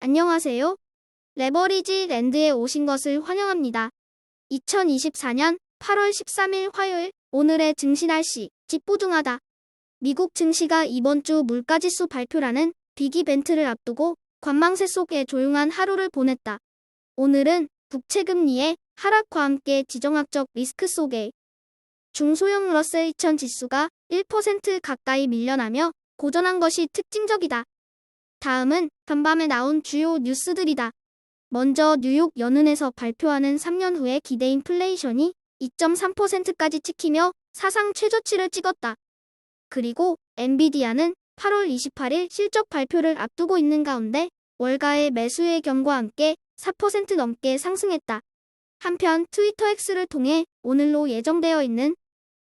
안녕하세요. 레버리지 랜드에 오신 것을 환영합니다. 2024년 8월 13일 화요일, 오늘의 증시 날씨, 집보중하다. 미국 증시가 이번 주 물가지수 발표라는 빅 이벤트를 앞두고 관망세 속에 조용한 하루를 보냈다. 오늘은 국채금리의 하락과 함께 지정학적 리스크 속에 중소형 러셀 2000 지수가 1% 가까이 밀려나며 고전한 것이 특징적이다. 다음은 간밤에 나온 주요 뉴스들이다. 먼저 뉴욕 연은에서 발표하는 3년 후의 기대 인플레이션이 2.3%까지 찍히며 사상 최저치를 찍었다. 그리고 엔비디아는 8월 28일 실적 발표를 앞두고 있는 가운데 월가의 매수의 경과 함께 4% 넘게 상승했다. 한편 트위터 X를 통해 오늘로 예정되어 있는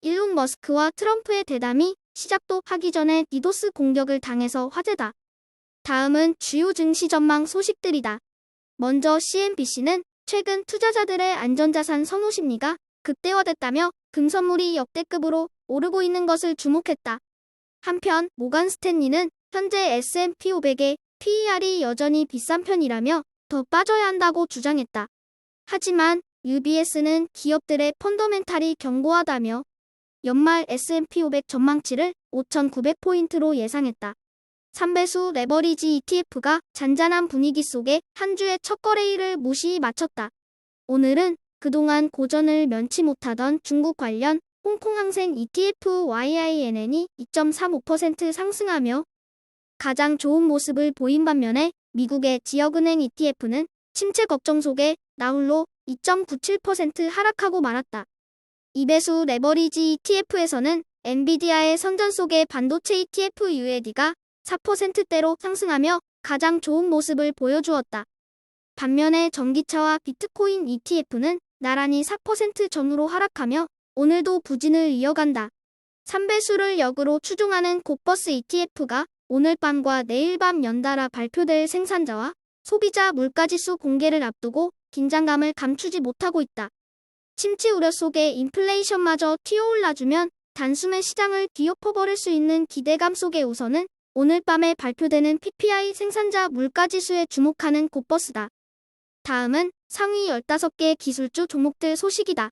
일론 머스크와 트럼프의 대담이 시작도 하기 전에 디도스 공격을 당해서 화제다. 다음은 주요 증시 전망 소식들이다. 먼저 CNBC는 최근 투자자들의 안전자산 선호 심리가 극대화됐다며 금선물이 역대급으로 오르고 있는 것을 주목했다. 한편 모간 스탠리는 현재 S&P 500의 PER이 여전히 비싼 편이라며 더 빠져야 한다고 주장했다. 하지만 UBS는 기업들의 펀더멘탈이 견고하다며 연말 S&P 500 전망치를 5,900포인트로 예상했다. 3배수 레버리지 ETF가 잔잔한 분위기 속에 한 주의 첫 거래일을 무시 마쳤다. 오늘은 그동안 고전을 면치 못하던 중국 관련 홍콩항생 ETF YINN이 2.35% 상승하며 가장 좋은 모습을 보인 반면에 미국의 지역은행 ETF는 침체 걱정 속에 나홀로 2.97% 하락하고 말았다. 2배수 레버리지 ETF에서는 엔비디아의 선전 속에 반도체 ETF UED가 4%대로 상승하며 가장 좋은 모습을 보여주었다. 반면에 전기차와 비트코인 ETF는 나란히 4% 전후로 하락하며 오늘도 부진을 이어간다. 3배수를 역으로 추종하는 곡버스 ETF가 오늘 밤과 내일 밤 연달아 발표될 생산자와 소비자 물가지수 공개를 앞두고 긴장감을 감추지 못하고 있다. 침체 우려 속에 인플레이션마저 튀어올라주면 단숨에 시장을 뒤엎어버릴 수 있는 기대감 속에 우선은 오늘 밤에 발표되는 PPI 생산자 물가지수에 주목하는 곡버스다. 다음은 상위 15개 기술주 종목들 소식이다.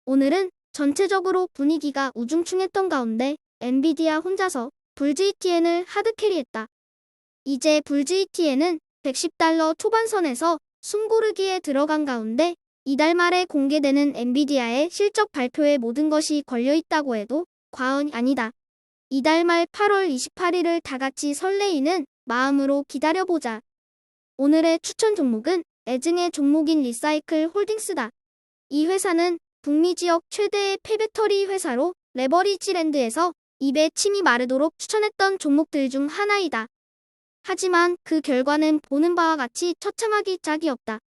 오늘은 전체적으로 분위기가 우중충했던 가운데 엔비디아 혼자서 불지 ETN을 하드캐리했다. 이제 불지 ETN은 $110 초반선에서 숨고르기에 들어간 가운데 이달 말에 공개되는 엔비디아의 실적 발표에 모든 것이 걸려있다고 해도 과언이 아니다. 이달 말 8월 28일을 다같이 설레이는 마음으로 기다려보자. 오늘의 추천 종목은 애증의 종목인 리사이클 홀딩스다. 이 회사는 북미 지역 최대의 폐배터리 회사로 레버리지 랜드에서 입에 침이 마르도록 추천했던 종목들 중 하나이다. 하지만 그 결과는 보는 바와 같이 처참하기 짝이 없다.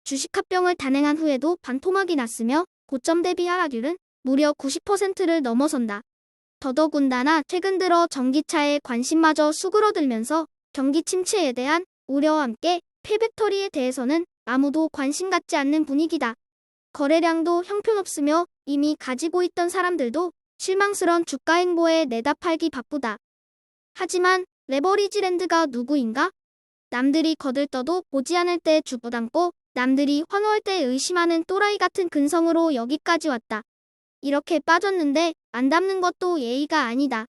주식 합병을 단행한 후에도 반토막이 났으며 고점 대비 하락률은 무려 90%를 넘어선다. 더더군다나 최근 들어 전기차에 관심마저 수그러들면서 경기 침체에 대한 우려와 함께 폐배터리에 대해서는 아무도 관심 갖지 않는 분위기다. 거래량도 형편없으며 이미 가지고 있던 사람들도 실망스런 주가 행보에 내다 팔기 바쁘다. 하지만 레버리지 랜드가 누구인가? 남들이 거들떠도 보지 않을 때 주부담고 남들이 환호할 때 의심하는 또라이 같은 근성으로 여기까지 왔다. 이렇게 빠졌는데 안 담는 것도 예의가 아니다.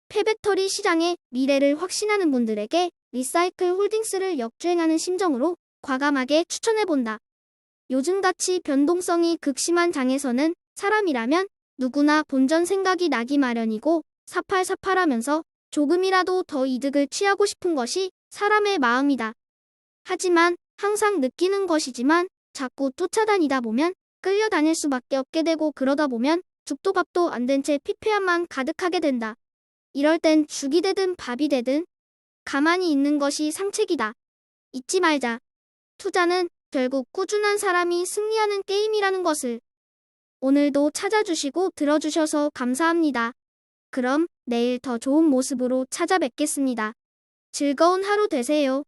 폐배터리 시장의 미래를 확신하는 분들에게 리사이클 홀딩스를 역주행하는 심정으로 과감하게 추천해본다. 요즘같이 변동성이 극심한 장에서는 사람이라면 누구나 본전 생각이 나기 마련이고 사팔사팔하면서 조금이라도 더 이득을 취하고 싶은 것이 사람의 마음이다. 하지만 항상 느끼는 것이지만 자꾸 쫓아다니다 보면 끌려다닐 수밖에 없게 되고 그러다 보면 죽도 밥도 안 된 채 피폐함만 가득하게 된다. 이럴 땐 죽이 되든 밥이 되든 가만히 있는 것이 상책이다. 잊지 말자. 투자는 결국 꾸준한 사람이 승리하는 게임이라는 것을. 오늘도 찾아주시고 들어주셔서 감사합니다. 그럼 내일 더 좋은 모습으로 찾아뵙겠습니다. 즐거운 하루 되세요.